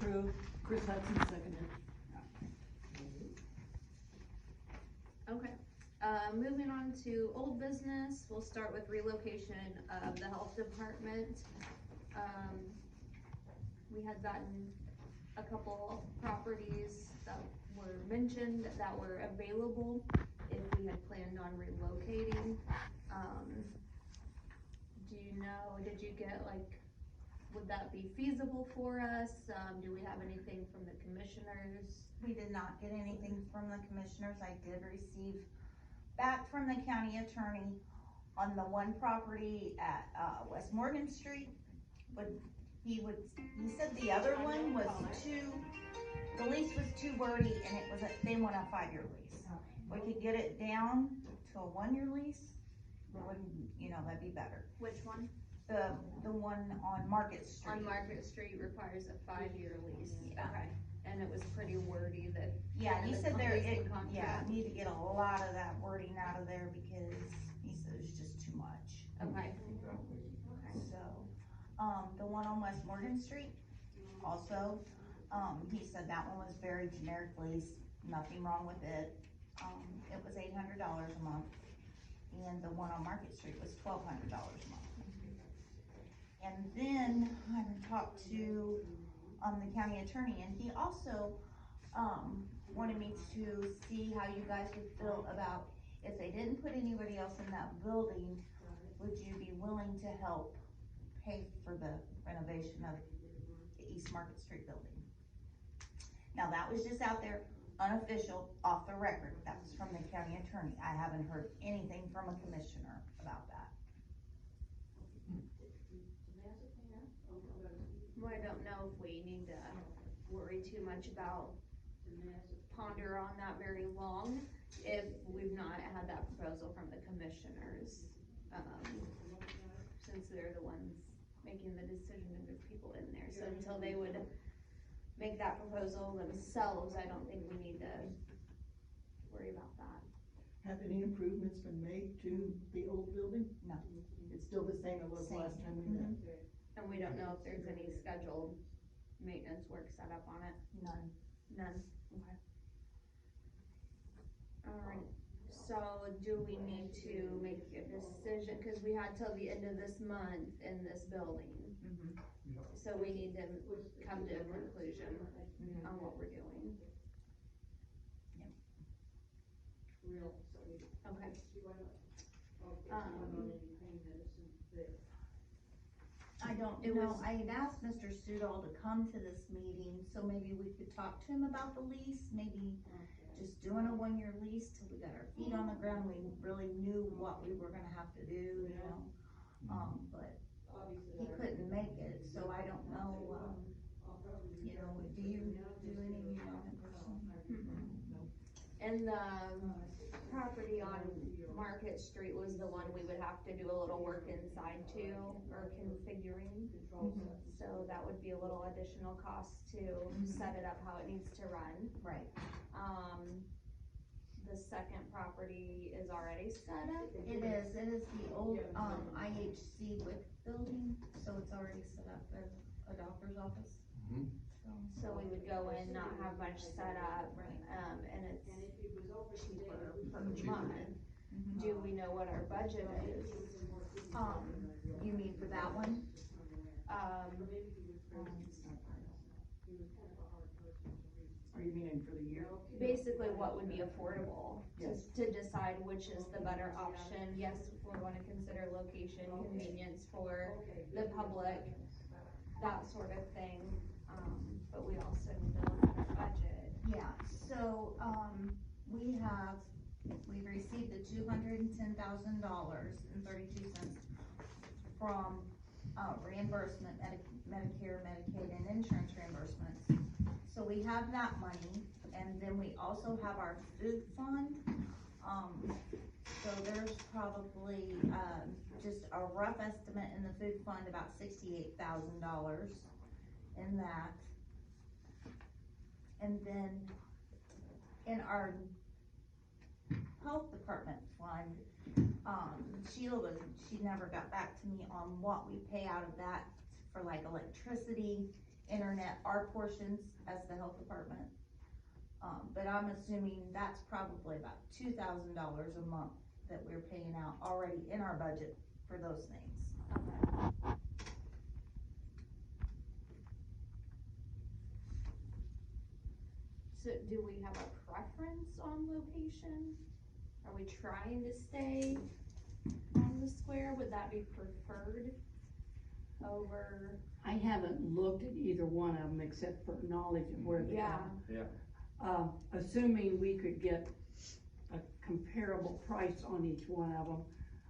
approve. Chris Hudson seconded. Okay, moving on to old business, we'll start with relocation of the health department. We had gotten a couple properties that were mentioned that were available if we had planned on relocating. Do you know, did you get like, would that be feasible for us? Do we have anything from the commissioners? We did not get anything from the commissioners. I did receive back from the county attorney on the one property at, West Morgan Street. He said the other one was the lease was too wordy and it was, they want a 5-year lease. We could get it down to a 1-year lease, that'd be better. Which one? The one on Market Street. On Market Street requires a 5-year lease. Yeah. Okay, and it was pretty wordy that. Yeah, he said need to get a lot of that wording out of there because he said it's just too much. Okay. So, the one on West Morgan Street, also, he said that one was very generic lease, nothing wrong with it. It was $800 a month, and the one on Market Street was $1,200 a month. And then I talked to, the county attorney, and he also, wanted me to see how you guys would feel about if they didn't put anybody else in that building, would you be willing to help pay for the renovation of the East Market Street building? Now that was just out there, unofficial, off the record. That was from the county attorney. I haven't heard anything from a commissioner about that. Well, I don't know if we need to worry too much about ponder on that very long if we've not had that proposal from the commissioners. Since they're the ones making the decision to move people in there. So until they would make that proposal themselves, I don't think we need to worry about that. Have any improvements been made to the old building? No. It's still the same it was last time we met. And we don't know if there's any scheduled maintenance work set up on it? None. None, okay. Alright, so do we need to make a decision, cause we had till the end of this month in this building. So we need to come to a conclusion on what we're doing. Okay. I don't know, I had asked Mr. Sudol to come to this meeting, so maybe we could talk to him about the lease, maybe just doing a 1-year lease till we got our feet on the ground, we really knew what we were gonna have to do, but he couldn't make it, so I don't know, do you do any, in person? And the property on Market Street was the one we would have to do a little work inside too, or configuring. So that would be a little additional cost to set it up how it needs to run. Right. The second property is already set up. It is the old, IHC WIC building, so it's already set up as a doctor's office. So we would go in, not have much set up, and it's cheaper per month. Do we know what our budget is? You mean for that one? Are you meaning for the year? Basically what would be affordable, Yes. to decide which is the better option. Yes, we wanna consider location, convenience for the public, that sort of thing, but we also need to look at our budget. Yeah, so, we received the $210,000.32 from, reimbursement, Medicare, Medicaid, and insurance reimbursements. So we have that money, and then we also have our food fund. So there's probably, just a rough estimate in the food fund, about $68,000 in that. And then in our health department fund, she never got back to me on what we pay out of that for like electricity internet, our portions as the health department. But I'm assuming that's probably about $2,000 a month that we're paying out already in our budget for those things. So do we have a preference on location? Are we trying to stay on the square? Would that be preferred over? I haven't looked at either one of them except for knowledge of where they Yeah. are. Assuming we could get a comparable price on each one of them,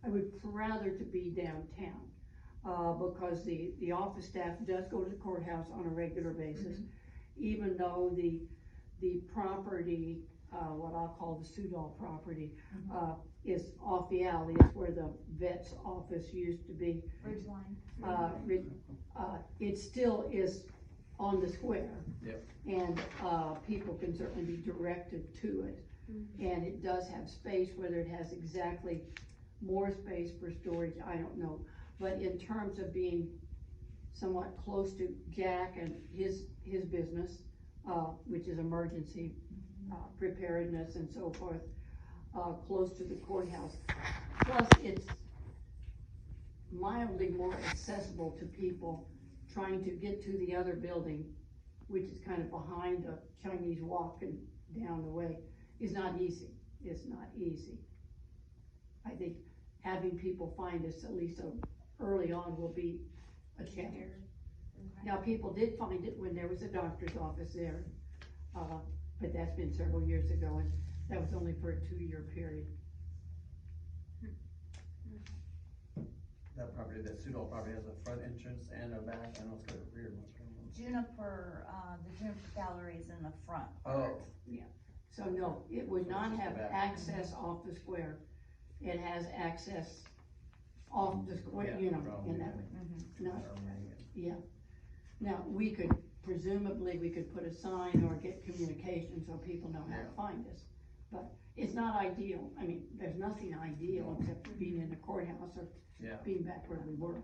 I would rather to be downtown. Because the office staff does go to the courthouse on a regular basis, even though the property, what I'll call the Sudol property, is off the alley. It's where the vet's office used to be. Ridgeline. It still is on the square. Yep. And, people can certainly be directed to it. And it does have space, whether it has exactly more space for storage, I don't know. But in terms of being somewhat close to Jack and his business, which is emergency preparedness and so forth, close to the courthouse. Plus, it's mildly more accessible to people trying to get to the other building, which is kind of behind the Chinese walk and down the way, is not easy. It's not easy. I think having people find us at least early on will be a challenge. Okay. Now, people did find it when there was a doctor's office there, but that's been several years ago, and that was only for a 2-year period. That property, that Sudol property has a front entrance and a back, I know it's got a rear one. Juniper, the Juniper gallery is in the front. Oh, So no, it would So not it's just have the back. access off the square. It has access off the square, you know, from in that, no, from yeah. Now, we could, presumably, we could put a sign or get communication so people know how to Yeah. find us. But it's not ideal. I mean, there's nothing ideal except being in the courthouse or Yeah, being back where we were. I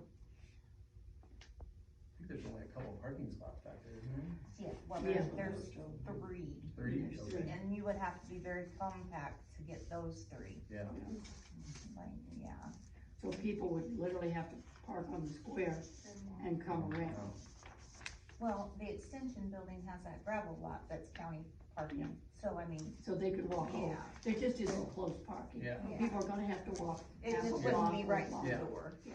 think there's only a couple parking spots back there, isn't there? Yeah, well, Yeah. there's 3. 3, There's okay. three. And you would have to be very compact to get those 3. Yeah, Like, yeah. So people would literally have to park on the square and come around. Oh. Well, the extension building has that gravel lot that's county parking, so I mean, So they could walk over. Yeah. There just isn't close parking. Yeah. Yeah. People are gonna have to walk. it half a just wouldn't block be or right a block. to Yeah. the door. Yeah.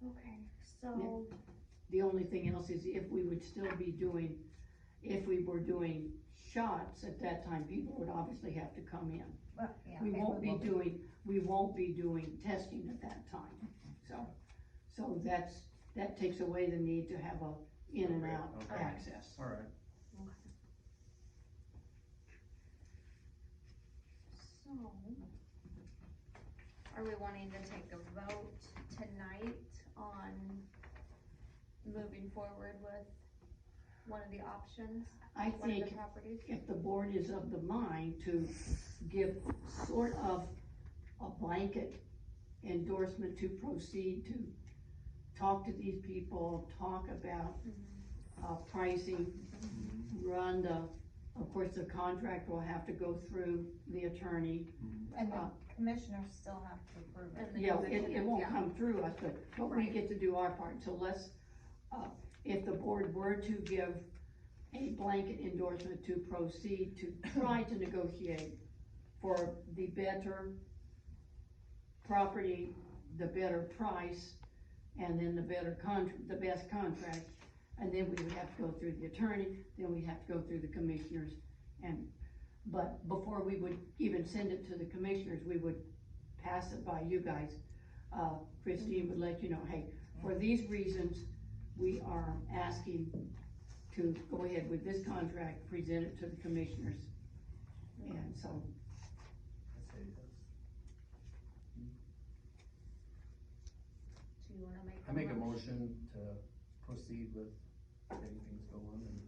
Okay, so, The only thing else is if we would still be doing, if we were doing shots at that time, people would obviously have to come in. Well, yeah. We it won't would be look- doing testing at that time, so that takes away the need to have a in and out Okay. access. Alright, so, are we wanting to take a vote tonight on moving forward with one of the options, I one of think the properties? if the board is of the mind to give sort of a blanket endorsement to proceed to talk to these people, talk about, pricing, run of course, the contract will have to go through the attorney. And the commissioners still have to approve it. And the Yeah, commission, it won't yeah. come through us, but we Right. get to do our part, so let's, if the board were to give a blanket endorsement to proceed to try to negotiate for the better property, the better price, and then the best contract, and then we would have to go through the attorney, then we'd have to go through the commissioners, but before we would even send it to the commissioners, we would pass it by you guys. Christine would let you know, hey, for these reasons, we are asking to go ahead with this contract, present it to the commissioners. And so, I say yes. Do you wanna make? I make a motion to proceed with getting things going and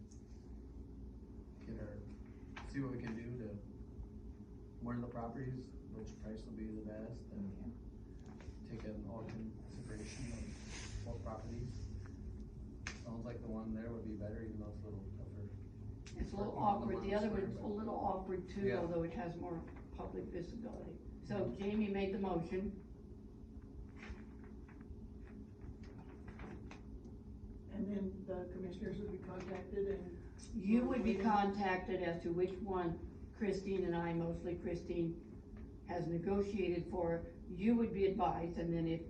see what we can do to, one of the properties, which price will be the best, and take in all consideration of 4 properties. Sounds like the one there would be better, even though it's a little tougher. It's a little Parking on the awkward, the Mountain other Square, one's a but- little awkward too, Yeah. although it has more public visibility. So Jamie made the motion, And then the commissioners would be contacted and. you would be contacted as to which one Christine and I, mostly Christine, has negotiated for. You would be advised, and then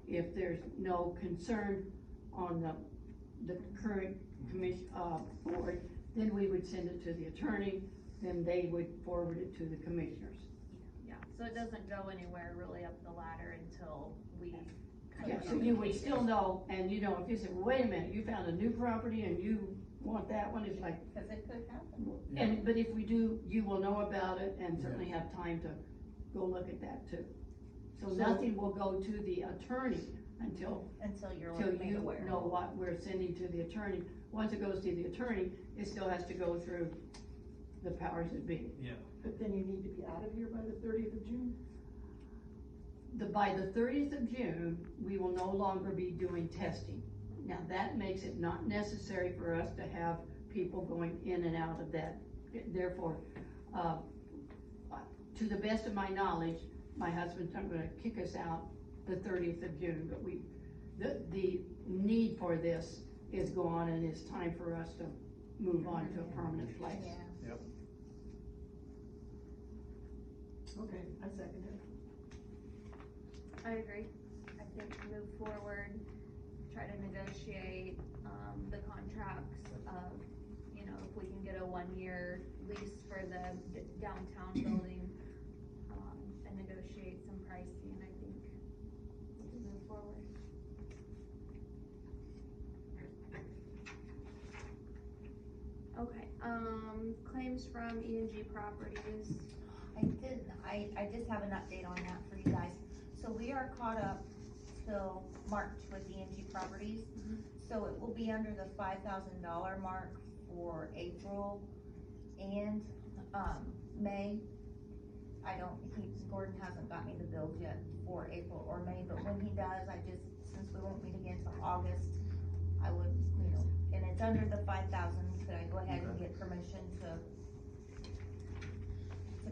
if there's no concern on the current board, then we would send it to the attorney, then they would forward it to the commissioners. Yeah, so it doesn't go anywhere really up the ladder until we. Yeah, so you would still know, and you know, if you said, well, wait a minute, you found a new property and you want that one, it's like, Cause it could happen. and, but if we do, you will know about it and certainly have time to go look at that too. So nothing will go to the attorney until Until you're made you aware. know what we're sending to the attorney. Once it goes to the attorney, it still has to go through the powers that be. Yeah. But then you need to be out of here by the 30th of June? By the 30th of June, we will no longer be doing testing. Now, that makes it not necessary for us to have people going in and out of that. Therefore, to the best of my knowledge, my husband's not gonna kick us out the 30th of June, but the need for this is gone, and it's time for us to move on to a permanent place. Yeah. Yep. Okay, I second it. I agree. I think move forward, try to negotiate, the contracts of, you know, if we can get a 1-year lease for the downtown building, and negotiate some pricing, I think we can move forward. Okay, claims from E&G Properties. I just have an update on that for you guys. So we are caught up till March with E&G Properties. So it will be under the $5,000 mark for April and, May. Gordon hasn't got me the bills yet for April or May, but when he does, since we won't meet again till August, I would, and it's under the 5,000, could I go ahead and Okay. get permission to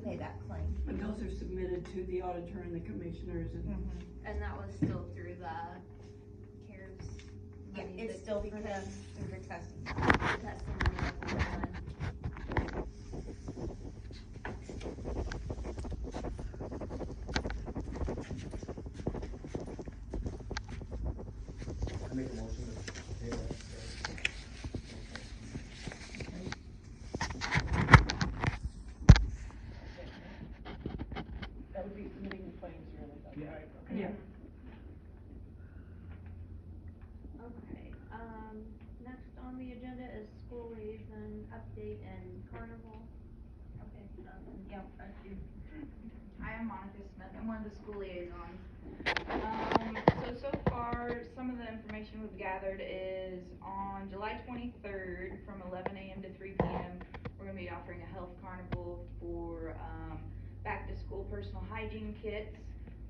pay that claim? And those are submitted to the auditor and the commissioners and And that was still through the CARES Yeah, money it's that- still for because through the testing. the testing money that we done. I make a motion to pay that. That would be submitting the claims here. Yeah. yeah. Okay, next on the agenda is school liaison update and carnival. Okay, yeah, thank you. Hi, I'm Monica Smith, I'm one of the school liaisons. So far, some of the information we've gathered is on July 23rd, from 11 a.m. to 3 p.m., we're gonna be offering a health carnival for, back to school personal hygiene kits.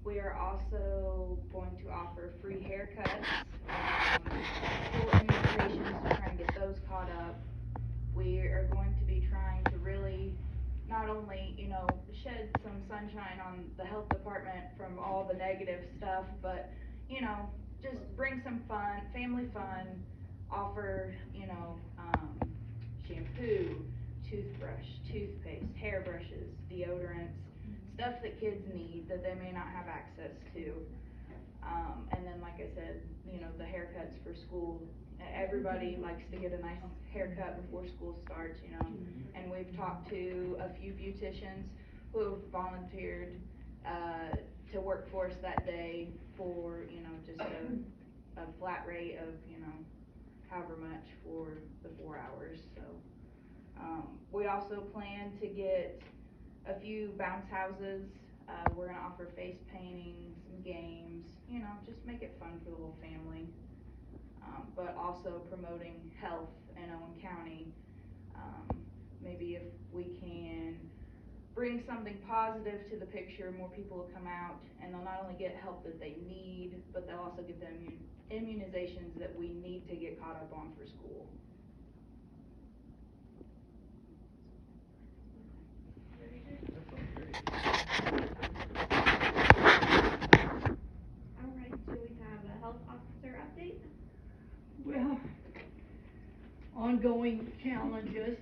We are also going to offer free haircuts, school immunizations, we're trying to get those caught up. We are going to be trying to really not only, shed some sunshine on the health department from all the negative stuff, but, just bring some fun, family fun, offer, shampoo, toothbrush, toothpaste, hairbrushes, deodorants, stuff that kids need that they may not have access to. And then, like I said, the haircuts for school. Everybody likes to get a nice haircut before school starts, and we've talked to a few beauticians who have volunteered, to work for us that day for, just a flat rate of, however much for the 4 hours, so. We also plan to get a few bounce houses. We're gonna offer face painting, some games, just make it fun for the whole family. But also promoting health in Owen County. Maybe if we can bring something positive to the picture, more people will come out, and they'll not only get help that they need, but they'll also get the immunizations that we need to get caught up on for school. Alright, so we have a health officer update. Well, ongoing challenges.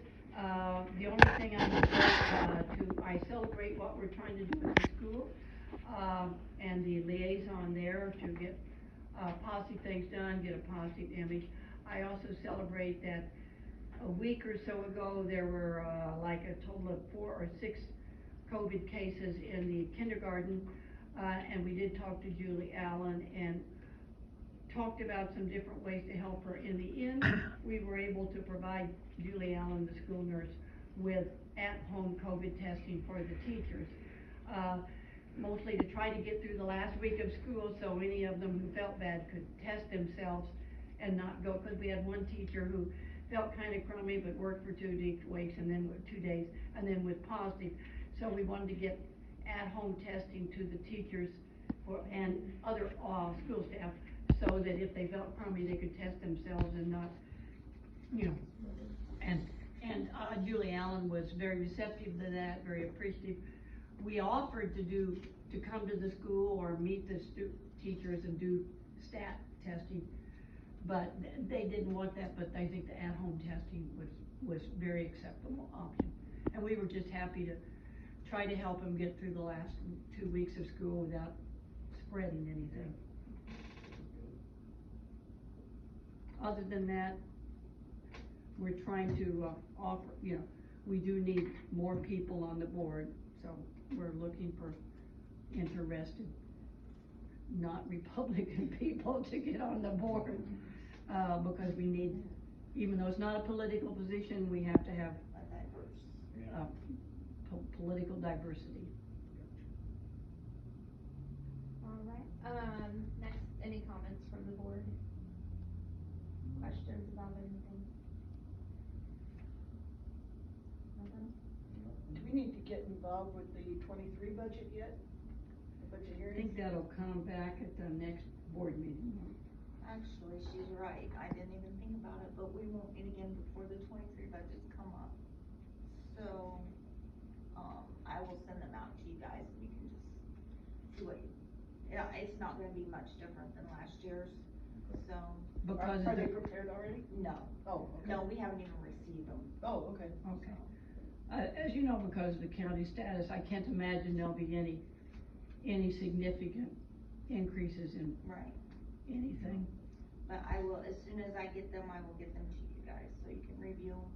The only thing I would say, I celebrate what we're trying to do at the school, and the liaison there to get, positive things done, get a positive image. I also celebrate that a week or so ago, there were, like a total of 4 or 6 COVID cases in the kindergarten, and we did talk to Julie Allen and talked about some different ways to help her. In the end, we were able to provide Julie Allen, the school nurse, with at-home COVID testing for the teachers. Mostly to try to get through the last week of school, so any of them who felt bad could test themselves and not go, because we had one teacher who felt kind of crummy but worked for 2 weeks and then 2 days and then was positive. So we wanted to get at-home testing to the teachers and other school staff, so that if they felt crummy, they could test themselves and not, you know. And Julie Allen was very receptive to that, very appreciative. We offered to come to the school or meet the teachers and do stat testing, but they didn't want that, but I think the at-home testing was very acceptable option. And we were just happy to try to help them get through the last 2 weeks of school without spreading anything. Other than that, we're trying to offer, you know, we do need more people on the board, so we're looking for interested, not Republican people to get on the board, because we need, even though it's not a political position, we have to have political diversity. Alright, next, any comments from the board? Questions about anything? Nothing? Do we need to get involved with the 23 budget yet? The budget I hearing? think that'll come back at the next board meeting. Actually, she's right, I didn't even think about it, but we won't meet again before the 23 budgets come up. So, I will send them out to you guys, and you can just do it. Yeah, it's not gonna be much different than last year's, so. Because Are they prepared already? No. Oh, okay. No, we haven't even received them. Oh, okay. Okay. As you know, because of the county status, I can't imagine there'll be any significant increases in Right. anything. But I will, as soon as I get them, I will get them to you guys, so you can review them.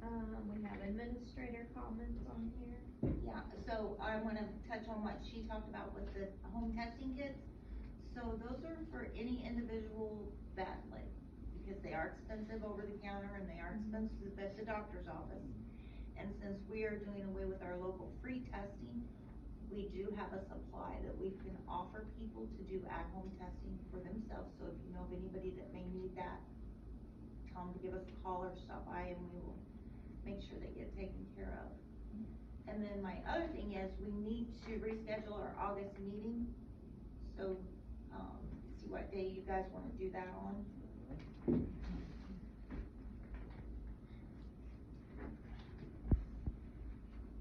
Alright, we have administrator comments on here. Yeah, so I wanna touch on what she talked about with the home testing kits. So those are for any individual badly, because they are expensive over the counter and they are expensive at the doctor's office. And since we are doing away with our local free testing, we do have a supply that we can offer people to do at-home testing for themselves. So if you know of anybody that may need that, tell them to give us a call or stop by and we will make sure they get taken care of. And then my other thing is, we need to reschedule our August meeting. So, see what day you guys wanna do that on.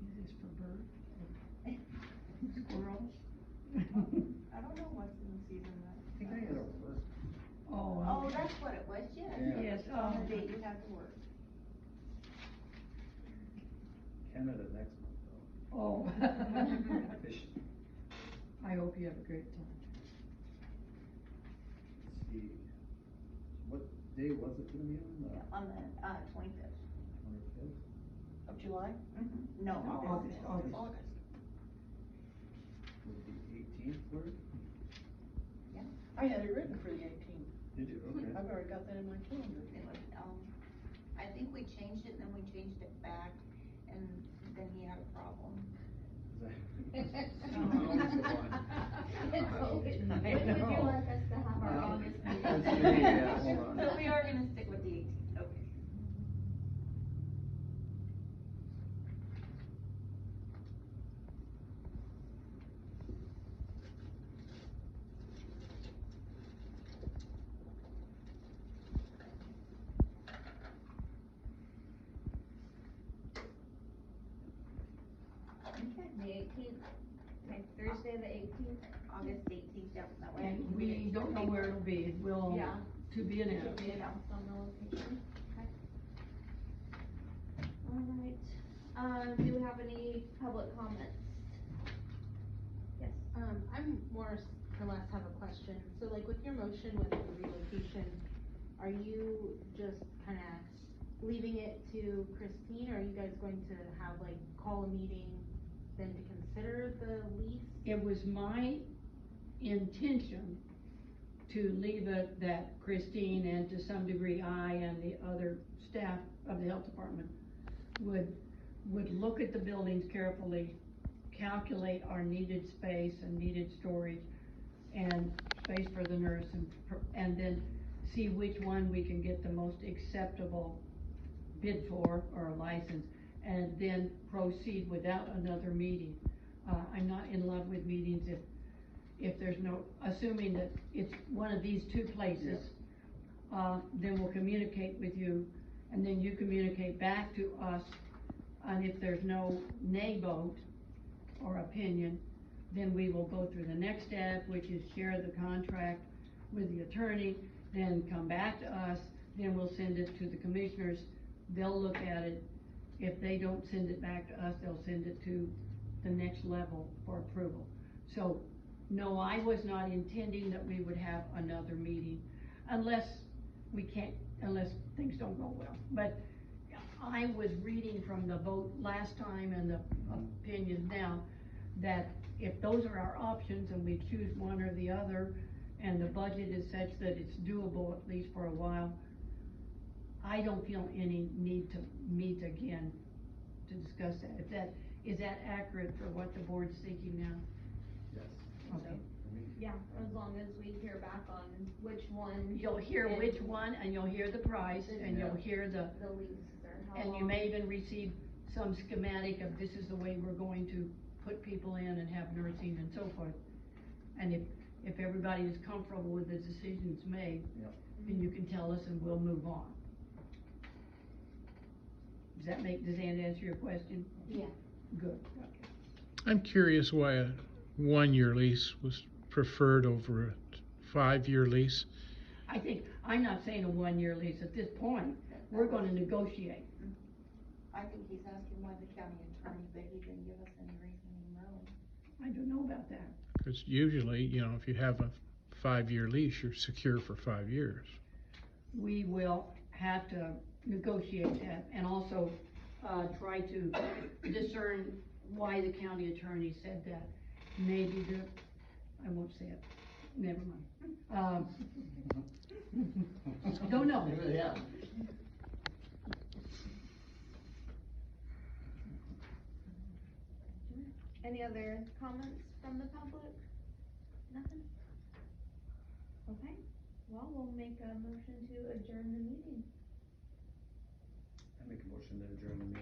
Is this for birds? Squirrels? I don't know what's in the season I think I had a work. Oh, Oh, okay. that's what it was, yes. Yeah. Yes, On the date you have to work. Canada next month though. Oh. Fishing. I hope you have a great time. Let's see. What day was it gonna be on? On the, 25th. 25th? Of July? No, No, August. August. Would the 18th work? I had it written for the 18th. Did you? Okay. I've already got that in my calendar. It was, I think we changed it and then we changed it back, and then he had a problem. When would you like us to have our August meeting? Let's see, yeah, hold on. So we are gonna stick with the 18th, okay. 18th, okay, Thursday the 18th. August 18th, yep, that way. I And can we get it to don't know people. where it'll be, it will, Yeah. to be Should announced. be announced on the location, okay. Alright, do we have any public comments? Yes. I'm more or less have a question. So like with your motion with the relocation, are you just kinda leaving it to Christine, or are you guys going to have like call a meeting then to consider the lease? It was my intention to leave it that Christine and to some degree I and the other staff of the health department would look at the buildings carefully, calculate our needed space and needed storage and space for the nurse and then see which one we can get the most acceptable bid for or license, and then proceed without another meeting. I'm not in love with meetings if there's no, assuming that it's one of these two places, then we'll communicate with you, and then you communicate back to us, and if there's no nay vote or opinion, then we will go through the next step, which is share the contract with the attorney, then come back to us, then we'll send it to the commissioners, they'll look at it. If they don't send it back to us, they'll send it to the next level for approval. So, no, I was not intending that we would have another meeting unless things don't go well. But I was reading from the vote last time and the opinions now that if those are our options and we choose one or the other and the budget is such that it's doable at least for a while, I don't feel any need to meet again to discuss that. Is that accurate for what the board's thinking now? Yes. Okay. For me. Yeah, as long as we hear back on which one. You'll hear and which one, and you'll hear the price, and you'll hear the lease or how and you long. may even receive some schematic of this is the way we're going to put people in and have nursing and so forth. And if everybody is comfortable with the decisions made, Yep. then you can tell us and we'll move on. Does that answer your question? Yeah. Good, okay. I'm curious why a 1-year lease was preferred over a 5-year lease. I'm not saying a 1-year lease at this point, we're gonna negotiate. I think he's asking why the county attorney, but he didn't give us any reasoning really. I don't know about that. Because usually, if you have a 5-year lease, you're secure for 5 years. We will have to negotiate that and also, try to discern why the county attorney said that. Maybe I won't say it, never mind. Don't know. Yeah. Any other comments from the public? Nothing? Okay, well, we'll make a motion to adjourn the meeting. I make a motion to adjourn the